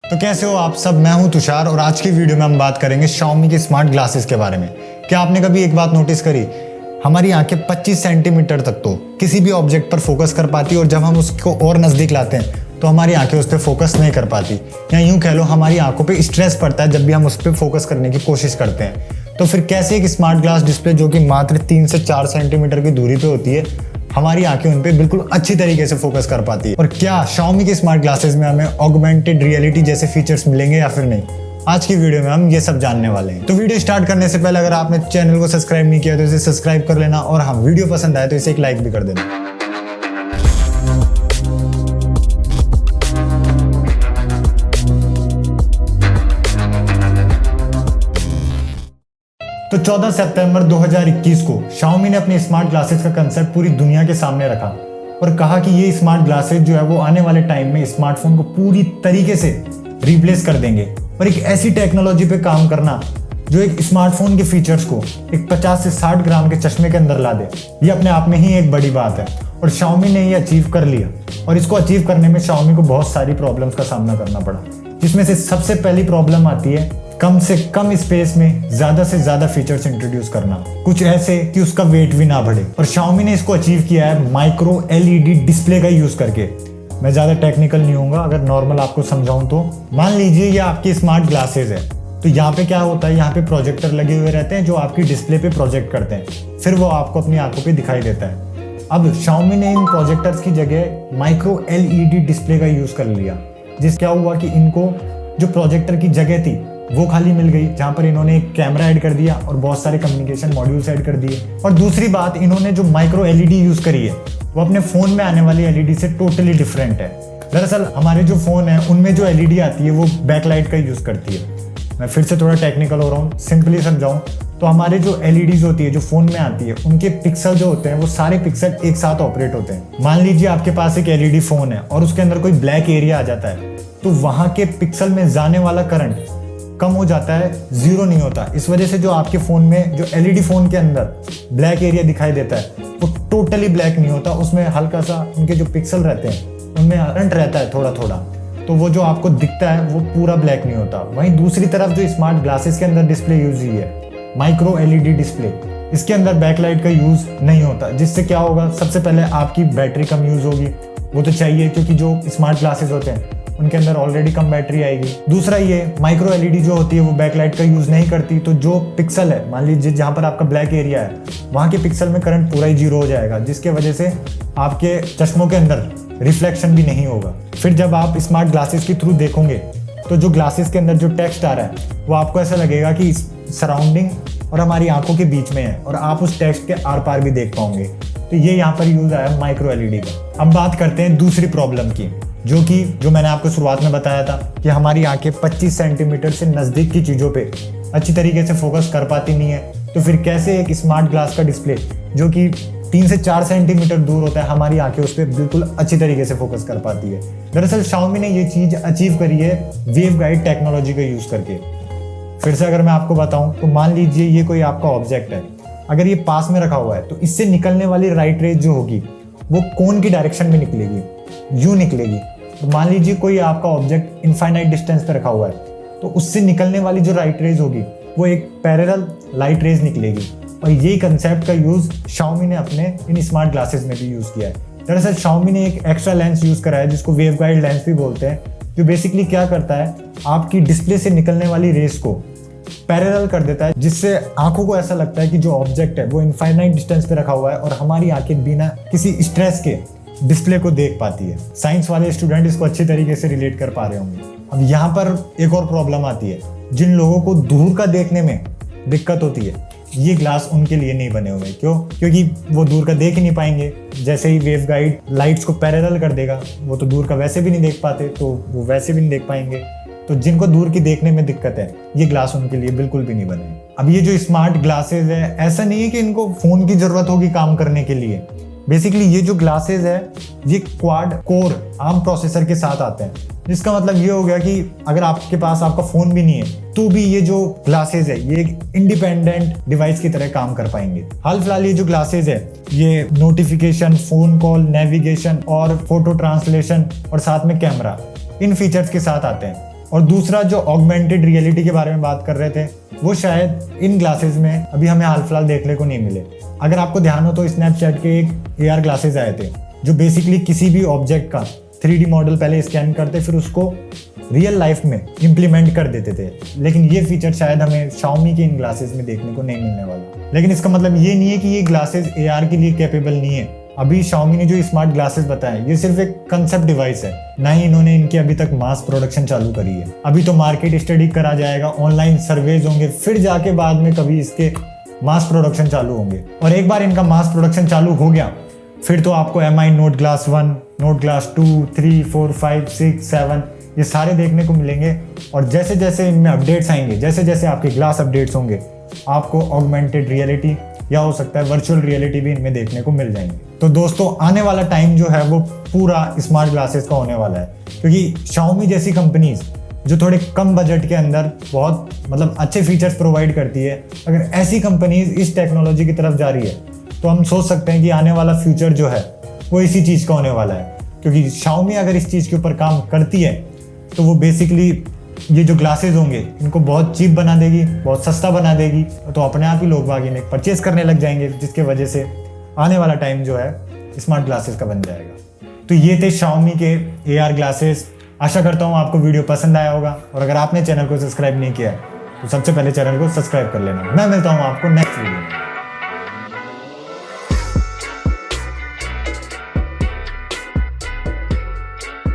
तो कैसे हो आप सब। मैं हूं तुषार और आज की वीडियो में हम बात करेंगे Xiaomi के स्मार्ट ग्लासेस के बारे में। क्या आपने कभी एक बात नोटिस करी, हमारी आंखें 25 सेंटीमीटर तक तो किसी भी ऑब्जेक्ट पर फोकस कर पाती है और जब हम उसको और नज़दीक लाते हैं तो हमारी आंखें उस पर फोकस नहीं कर पाती, या यूं कह लो हमारी आंखों पे स्ट्रेस पड़ता है जब भी हम उस पर फोकस करने की कोशिश करते हैं। तो फिर कैसे एक स्मार्ट ग्लास डिस्प्ले जो कि मात्र 3 से 4 सेंटीमीटर की दूरी पे होती है, हमारी आंखें उन पे बिल्कुल अच्छी तरीके से फोकस कर पाती है। और क्या Xiaomi के स्मार्ट ग्लासेस में हमें ऑगमेंटेड रियलिटी जैसे फीचर्स मिलेंगे या फिर नहीं, आज की वीडियो में हम ये सब जानने वाले हैं। तो वीडियो स्टार्ट करने से पहले अगर आपने चैनल को सब्सक्राइब नहीं किया तो इसे सब्सक्राइब कर लेना, और हाँ, वीडियो पसंद आए तो इसे एक लाइक भी कर देना। तो 14 सितंबर 2021 को Xiaomi ने अपने स्मार्ट ग्लासेस का कंसेप्ट पूरी दुनिया के सामने रखा और कहा कि ये स्मार्ट ग्लासेस जो है वो आने वाले टाइम में स्मार्टफोन को पूरी तरीके से रिप्लेस कर देंगे, और एक ऐसी टेक्नोलॉजी पे काम करना जो एक स्मार्टफोन के फीचर्स को एक 50 से 60 ग्राम के चश्मे के अंदर ला दे। ये अपने आप में ही एक बड़ी बात है और Xiaomi ने ये अचीव कर लिया। और इसको अचीव करने में Xiaomi को बहुत सारी प्रॉब्लम्स का सामना करना पड़ा, जिसमें से सबसे पहली प्रॉब्लम आती है कम से कम स्पेस में ज्यादा से ज्यादा फीचर्स इंट्रोड्यूस करना, कुछ ऐसे कि उसका वेट भी ना बढ़े। और Xiaomi ने इसको अचीव किया है माइक्रो LED डिस्प्ले का यूज करके। मैं ज्यादा टेक्निकल नहीं होऊंगा, अगर नॉर्मल आपको समझाऊं तो मान लीजिए ये आपकी स्मार्ट ग्लासेस है, तो यहाँ पे क्या होता है, यहाँ पे प्रोजेक्टर लगे हुए रहते हैं जो आपकी डिस्प्ले पे प्रोजेक्ट करते हैं, फिर वो आपको अपनी आंखों पे दिखाई देता है। अब Xiaomi ने इन प्रोजेक्टर्स की जगह माइक्रो LED डिस्प्ले का यूज कर लिया, जिस क्या हुआ कि इनको जो प्रोजेक्टर की जगह थी वो खाली मिल गई, जहां पर इन्होंने एक कैमरा ऐड कर दिया और बहुत सारे कम्युनिकेशन मॉड्यूल्स ऐड कर दिए। और दूसरी बात, इन्होंने जो माइक्रो LED यूज करी है वो अपने फोन में आने वाली LED से टोटली डिफरेंट है। दरअसल हमारे जो फोन है उनमें जो LED आती है वो बैकलाइट का यूज करती है। मैं फिर से थोड़ा टेक्निकल हो रहा हूँ, सिंपली समझाऊं तो हमारे जो LEDs होती है जो फोन में आती है, उनके पिक्सल जो होते हैं वो सारे पिक्सल एक साथ ऑपरेट होते हैं। मान लीजिए आपके पास एक LED फोन है और उसके अंदर कोई ब्लैक एरिया आ जाता है, तो वहां के पिक्सल में जाने वाला करंट कम हो जाता है, जीरो नहीं होता। इस वजह से जो आपके फोन में जो LED फोन के अंदर ब्लैक एरिया दिखाई देता है वो टोटली ब्लैक नहीं होता, उसमें हल्का सा उनके जो पिक्सल रहते हैं उनमें करंट रहता है थोड़ा थोड़ा, तो वो जो आपको दिखता है वो पूरा ब्लैक नहीं होता। वहीं दूसरी तरफ जो स्मार्ट ग्लासेस के अंदर डिस्प्ले यूज हुई है माइक्रो LED डिस्प्ले, इसके अंदर बैकलाइट का यूज नहीं होता, जिससे क्या होगा, सबसे पहले आपकी बैटरी कम यूज होगी, वो तो चाहिए क्योंकि जो स्मार्ट ग्लासेस होते हैं उनके अंदर ऑलरेडी कम बैटरी आएगी। दूसरा ये माइक्रो LED जो होती है वो बैकलाइट का यूज नहीं करती, तो जो पिक्सल है, मान लीजिए जहां पर आपका ब्लैक एरिया है वहां के पिक्सल में करंट पूरा ही जीरो हो जाएगा, जिसके वजह से आपके चश्मों के अंदर रिफ्लेक्शन भी नहीं होगा। फिर जब आप स्मार्ट ग्लासेस के थ्रू देखोगे तो जो ग्लासेस के अंदर जो टेक्स्ट आ रहा है वो आपको ऐसा लगेगा कि सराउंडिंग और हमारी आंखों के बीच में है, और आप उस टेक्स्ट के आर पार भी देख पाओगे। तो ये यहाँ पर यूज आया माइक्रो LED का। अब बात करते हैं दूसरी प्रॉब्लम की, जो मैंने आपको शुरुआत में बताया था कि हमारी आंखें 25 सेंटीमीटर से नज़दीक की चीज़ों पे अच्छी तरीके से फोकस कर पाती नहीं है। तो फिर कैसे एक स्मार्ट ग्लास का डिस्प्ले जो कि 3 से 4 सेंटीमीटर दूर होता है, हमारी आंखें उस पर बिल्कुल अच्छी तरीके से फोकस कर पाती है। दरअसल Xiaomi ने ये चीज़ अचीव करी है वेव गाइड टेक्नोलॉजी का यूज़ करके। फिर से अगर मैं आपको बताऊँ तो मान लीजिए ये कोई आपका ऑब्जेक्ट है, अगर ये पास में रखा हुआ है तो इससे निकलने वाली राइट रेज जो होगी वो कोन की डायरेक्शन में निकलेगी, यूँ निकलेगी। तो मान लीजिए कोई आपका ऑब्जेक्ट इनफाइनाइट डिस्टेंस पे रखा हुआ है, तो उससे निकलने वाली जो राइट रेज होगी वो एक पैरेलल लाइट रेज निकलेगी। और यही कंसेप्ट का यूज Xiaomi ने अपने इन स्मार्ट ग्लासेस में भी यूज किया है। दरअसल Xiaomi ने एक एक्स्ट्रा लेंस यूज करा है जिसको वेव गाइड लेंस भी बोलते हैं, जो बेसिकली क्या करता है, आपकी डिस्प्ले से निकलने वाली रेज को पैरेलल कर देता है, जिससे आंखों को ऐसा लगता है कि जो ऑब्जेक्ट है वो इनफाइनाइट डिस्टेंस पे रखा हुआ है और हमारी आंखें बिना किसी स्ट्रेस के डिस्प्ले को देख पाती है। साइंस वाले स्टूडेंट इसको अच्छी तरीके से रिलेट कर पा रहे होंगे। अब यहाँ पर एक और प्रॉब्लम आती है, जिन लोगों को दूर का देखने में दिक्कत होती है, ये ग्लास उनके लिए नहीं बने हुए। क्यों? क्योंकि वो दूर का देख ही नहीं पाएंगे। जैसे ही वेव गाइड लाइट्स को पैरेलल कर देगा, वो तो दूर का वैसे भी नहीं देख पाते, तो वो वैसे भी नहीं देख पाएंगे। तो जिनको दूर की देखने में दिक्कत है, ये ग्लास उनके लिए बिल्कुल भी नहीं बने। अब ये जो स्मार्ट ग्लासेस है, ऐसा नहीं है कि इनको फोन की जरूरत होगी काम करने के लिए। बेसिकली ये जो ग्लासेस है ये क्वाड कोर आर्म प्रोसेसर के साथ आते हैं, जिसका मतलब ये हो गया कि अगर आपके पास आपका फोन भी नहीं है तो भी ये जो ग्लासेस है ये एक इंडिपेंडेंट डिवाइस की तरह काम कर पाएंगे। हाल फिलहाल ये जो ग्लासेस है ये नोटिफिकेशन, फोन कॉल, नेविगेशन और फोटो ट्रांसलेशन और साथ में कैमरा, इन फीचर्स के साथ आते हैं। और दूसरा जो ऑगमेंटेड रियलिटी के बारे में बात कर रहे थे, वो शायद इन ग्लासेस में अभी हमें हाल फिलहाल देखने को नहीं मिले। अगर आपको ध्यान हो तो स्नैपचैट के एक AR ग्लासेस आए थे जो बेसिकली किसी भी ऑब्जेक्ट का 3D मॉडल पहले स्कैन करते फिर उसको रियल लाइफ में इम्प्लीमेंट कर देते थे। लेकिन ये फीचर शायद हमें Xiaomi के इन ग्लासेस में देखने को नहीं मिलने वाला। लेकिन इसका मतलब ये नहीं है कि ये ग्लासेस AR के लिए कैपेबल नहीं है। अभी Xiaomi ने जो स्मार्ट ग्लासेस बताए ये सिर्फ एक कंसेप्ट डिवाइस है, ना ही इन्होंने इनकी अभी तक मास प्रोडक्शन चालू करी है। अभी तो मार्केट स्टडी करा जाएगा, ऑनलाइन सर्वेज होंगे, फिर जाके बाद में कभी इसके मास प्रोडक्शन चालू होंगे। और एक बार इनका मास प्रोडक्शन चालू हो गया फिर तो आपको MI note glass 1, note glass 2, 3, 4, 5, 6, 7 ये सारे देखने को मिलेंगे। और जैसे जैसे इनमें अपडेट्स आएंगे, जैसे जैसे आपके ग्लास अपडेट्स होंगे, आपको ऑगमेंटेड रियलिटी या हो सकता है वर्चुअल रियलिटी भी इनमें देखने को मिल जाएंगे। तो दोस्तों आने वाला टाइम जो है वो पूरा स्मार्ट ग्लासेस का होने वाला है, क्योंकि Xiaomi जैसी कंपनीज जो थोड़े कम बजट के अंदर बहुत अच्छे फीचर्स प्रोवाइड करती है, अगर ऐसी कंपनीज इस टेक्नोलॉजी की तरफ जा रही है तो हम सोच सकते हैं कि आने वाला फ्यूचर जो है वो इसी चीज़ का होने वाला है। क्योंकि Xiaomi अगर इस चीज़ के ऊपर काम करती है तो वो बेसिकली ये जो ग्लासेस होंगे इनको बहुत चीप बना देगी, बहुत सस्ता बना देगी, तो अपने आप ही लोग बाग इन्हें परचेज करने लग जाएंगे, जिसके वजह से आने वाला टाइम जो है स्मार्ट ग्लासेस का बन जाएगा। तो ये थे Xiaomi के AR ग्लासेस। आशा करता हूँ आपको वीडियो पसंद आया होगा, और अगर आपने चैनल को सब्सक्राइब नहीं किया है तो सबसे पहले चैनल को सब्सक्राइब कर लेना। मैं मिलता हूँ आपको नेक्स्ट वीडियो में।